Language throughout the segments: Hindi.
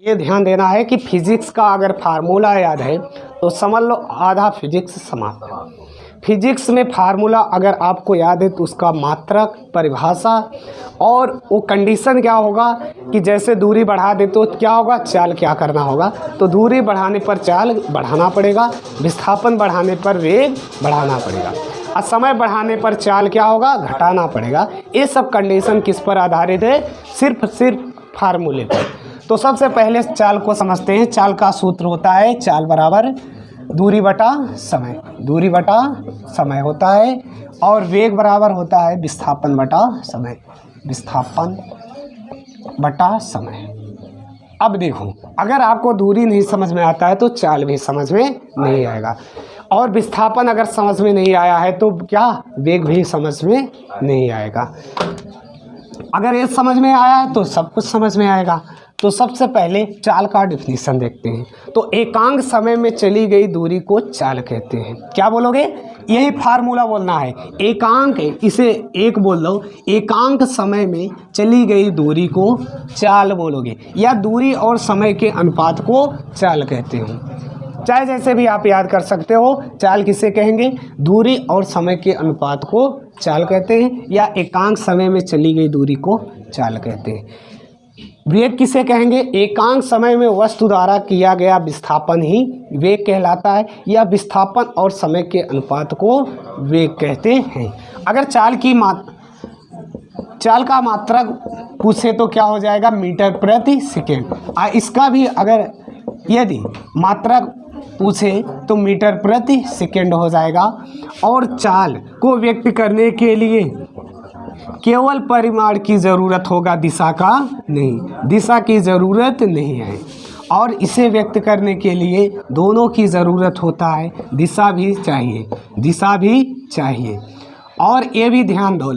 ये ध्यान देना है कि फिजिक्स का अगर फार्मूला याद है तो समझ लो आधा फिजिक्स समाप्त है। फिजिक्स में फार्मूला अगर आपको याद है तो उसका मात्रक, परिभाषा और वो कंडीशन क्या होगा कि जैसे दूरी बढ़ा दे तो क्या होगा, चाल क्या करना होगा। तो दूरी बढ़ाने पर चाल बढ़ाना पड़ेगा, विस्थापन बढ़ाने पर वेग बढ़ाना पड़ेगा और समय बढ़ाने पर चाल क्या होगा, घटाना पड़ेगा। ये सब कंडीशन किस पर आधारित है, सिर्फ फार्मूले पर। तो सबसे पहले चाल को समझते हैं। चाल का सूत्र होता है चाल बराबर दूरी बटा समय, दूरी बटा समय होता है, और वेग बराबर होता है विस्थापन बटा समय, विस्थापन बटा समय। अब देखो, अगर आपको दूरी नहीं समझ में आता है तो चाल भी समझ में नहीं आएगा, और विस्थापन अगर समझ में नहीं आया है तो क्या, वेग भी समझ में नहीं आएगा। अगर ये समझ में आया है तो सब कुछ समझ में आएगा। तो सबसे पहले चाल का डिफिनीशन देखते हैं। तो एकांक समय में चली गई दूरी को चाल कहते हैं। क्या बोलोगे, यही फार्मूला बोलना है। एकांक, इसे एक बोल लो, एकांक समय में चली गई दूरी को चाल बोलोगे, या दूरी और समय के अनुपात को चाल कहते हो। चाहे जैसे भी आप याद कर सकते हो। चाल किसे कहेंगे, दूरी और समय के अनुपात को चाल कहते हैं, या एकांक समय में चली गई दूरी को चाल कहते हैं। वेग किसे कहेंगे, एकांक समय में वस्तु द्वारा किया गया विस्थापन ही वेग कहलाता है, या विस्थापन और समय के अनुपात को वेग कहते हैं। अगर चाल का मात्रक पूछे तो क्या हो जाएगा, मीटर प्रति सेकेंड। इसका भी अगर यदि मात्रक पूछे तो मीटर प्रति सेकेंड हो जाएगा। और चाल को व्यक्त करने के लिए केवल परिमाण की ज़रूरत होगा, दिशा का नहीं, दिशा की ज़रूरत नहीं है। और इसे व्यक्त करने के लिए दोनों की ज़रूरत होता है, दिशा भी चाहिए, दिशा भी चाहिए। और ये भी ध्यान दो,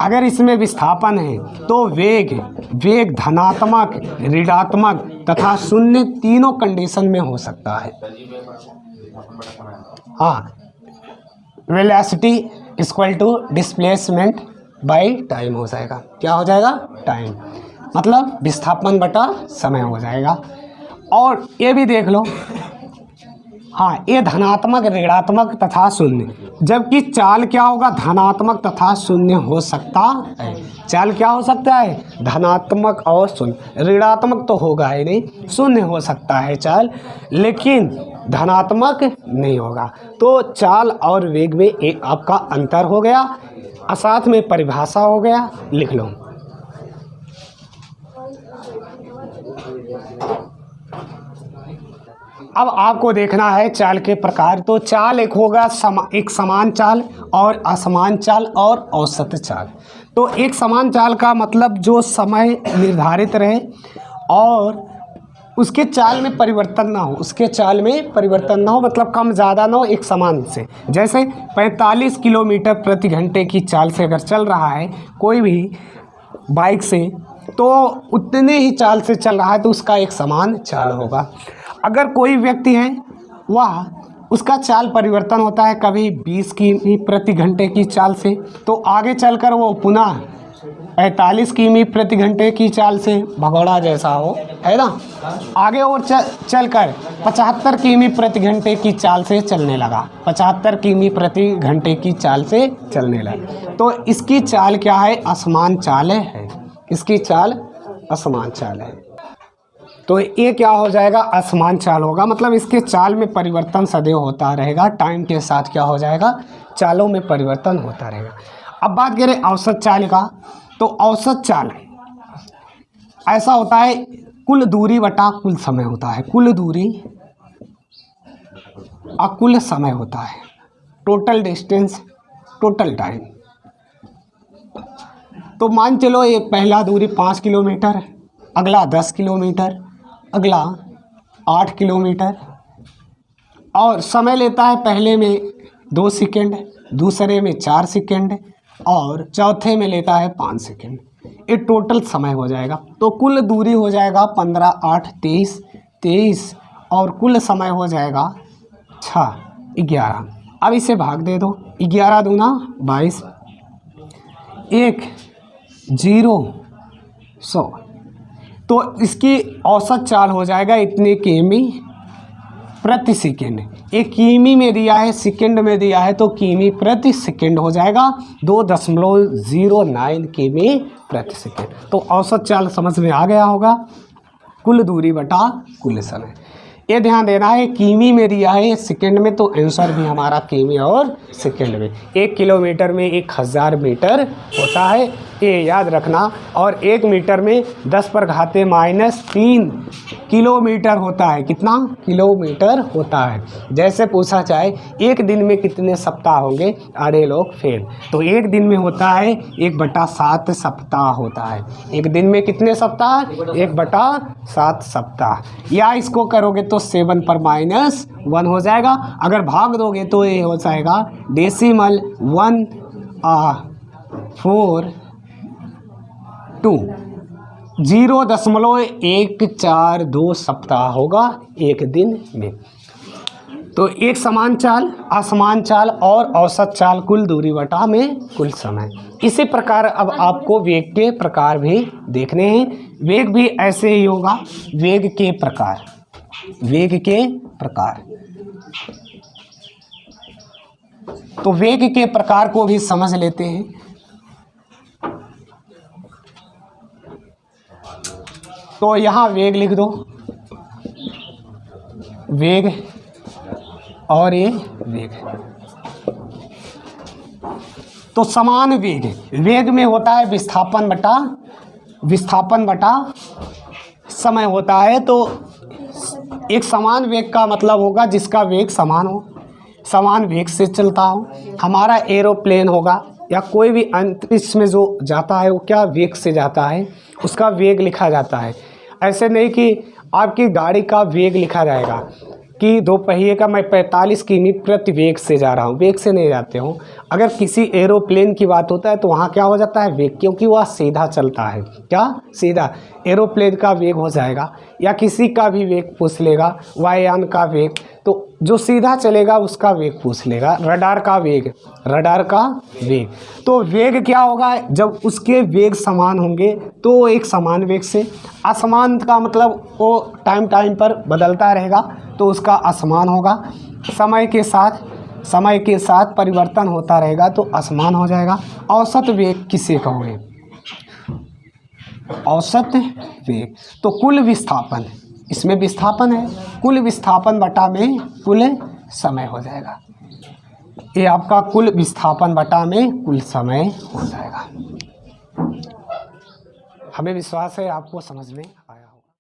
अगर इसमें विस्थापन है तो वेग धनात्मक, ऋणात्मक तथा शून्य तीनों कंडीशन में हो सकता है। हाँ, velocity equal to displacement by time हो जाएगा। क्या हो जाएगा, टाइम, मतलब विस्थापन बटा समय हो जाएगा। और ये भी देख लो, हाँ, ये धनात्मक, ऋणात्मक तथा शून्य, जबकि चाल क्या होगा, धनात्मक तथा शून्य हो सकता है। चाल क्या हो सकता है, धनात्मक और शून्य। ऋणात्मक तो होगा ही नहीं, शून्य हो सकता है चाल, लेकिन धनात्मक नहीं होगा। तो चाल और वेग में एक आपका अंतर हो गया, और साथ में परिभाषा हो गया, लिख लो। अब आपको देखना है चाल के प्रकार। तो चाल एक होगा एक समान चाल और असमान चाल और औसत चाल। तो एक समान चाल का मतलब जो समय निर्धारित रहे और उसके चाल में परिवर्तन ना हो, उसके चाल में परिवर्तन ना हो, मतलब कम ज़्यादा ना हो, एक समान से। जैसे 45 किलोमीटर प्रति घंटे की चाल से अगर चल रहा है कोई भी बाइक से, तो उतने ही चाल से चल रहा है तो उसका एक समान चाल होगा। अगर कोई व्यक्ति है वह, उसका चाल परिवर्तन होता है कभी 20 किमी प्रति घंटे की चाल से, तो आगे चलकर वो पुनः 45 किमी प्रति घंटे की चाल से, भगोड़ा जैसा हो, है ना, आगे और चलकर 75 किमी प्रति घंटे की चाल से चलने लगा, 75 किमी प्रति घंटे की चाल से चलने लगा। तो इसकी चाल क्या है, असमान चाल है। इसकी चाल असमान चाल है। तो ये क्या हो जाएगा, असमान चाल होगा, मतलब इसके चाल में परिवर्तन सदैव होता रहेगा। टाइम के साथ क्या हो जाएगा, चालों में परिवर्तन होता रहेगा। अब बात करें औसत चाल का। तो औसत चाल ऐसा होता है, कुल दूरी बटा कुल समय होता है, कुल दूरी और कुल समय होता है, टोटल डिस्टेंस, टोटल टाइम। तो मान चलो ये पहला दूरी 5 किलोमीटर, अगला 10 किलोमीटर, अगला 8 किलोमीटर, और समय लेता है पहले में 2 सेकेंड, दूसरे में 4 सेकेंड, और चौथे में लेता है 5 सेकेंड। ये टोटल समय हो जाएगा। तो कुल दूरी हो जाएगा 15, 8, 23, और कुल समय हो जाएगा 6, 11। अब इसे भाग दे दो, 11 दूना 22, 1, 0, 100। तो इसकी औसत चाल हो जाएगा इतने किमी प्रति सेकेंड। एक किमी में दिया है, सेकेंड में दिया है, तो किमी प्रति सेकेंड हो जाएगा 2.09 किमी प्रति सेकेंड। तो औसत चाल समझ में आ गया होगा, कुल दूरी बटा कुल समय। ये ध्यान देना है, किमी में दिया है, सेकेंड में, तो आंसर भी हमारा किमी और सेकेंड में। 1 किलोमीटर में 1000 मीटर होता है, ये याद रखना। और 1 मीटर में 10⁻³ किलोमीटर होता है। कितना किलोमीटर होता है? जैसे पूछा जाए एक दिन में कितने सप्ताह होंगे, अरे लोग फेल। तो एक दिन में होता है 1/7 सप्ताह होता है। एक दिन में कितने सप्ताह? 1/7 सप्ताह। या इसको करोगे तो 7 पर -1 हो जाएगा। अगर भाग दोगे तो ये हो जाएगा 0.142 सप्ताह होगा एक दिन में। तो एक समान चाल, असमान चाल और औसत चाल, कुल दूरी बटा में कुल समय। इसी प्रकार अब आपको वेग के प्रकार भी देखने हैं। वेग भी ऐसे ही होगा, वेग के प्रकार। वेग के प्रकार, तो वेग के प्रकार को भी समझ लेते हैं। तो यहाँ वेग लिख दो, वेग, और ये वेग। तो समान वेग, वेग में होता है विस्थापन बटा समय होता है। तो एक समान वेग का मतलब होगा जिसका वेग समान हो, समान वेग से चलता हो। हमारा एरोप्लेन होगा या कोई भी अंतरिक्ष में जो जाता है वो क्या वेग से जाता है, उसका वेग लिखा जाता है। ऐसे नहीं कि आपकी गाड़ी का वेग लिखा जाएगा कि 2 पहिए का मैं 45 किमी प्रति वेग से जा रहा हूँ, वेग से नहीं जाते हूँ। अगर किसी एरोप्लेन की बात होता है तो वहाँ क्या हो जाता है वेग, क्योंकि वह सीधा चलता है। क्या? सीधा। एरोप्लेन का वेग हो जाएगा, या किसी का भी वेग पूछ लेगा, वायुयान का वेग, तो जो सीधा चलेगा उसका वेग पूछ लेगा। रडार का वेग, तो वेग क्या होगा? जब उसके वेग समान होंगे तो एक समान वेग से। असमान का मतलब वो टाइम पर बदलता रहेगा तो उसका असमान होगा। समय के साथ परिवर्तन होता रहेगा तो असमान हो जाएगा। औसत वेग किसे कहोगे? औसत वेग। तो कुल विस्थापन, इसमें विस्थापन है, कुल विस्थापन बटा में कुल समय हो जाएगा। ये आपका कुल विस्थापन बटा में कुल समय हो जाएगा। हमें विश्वास है आपको समझ में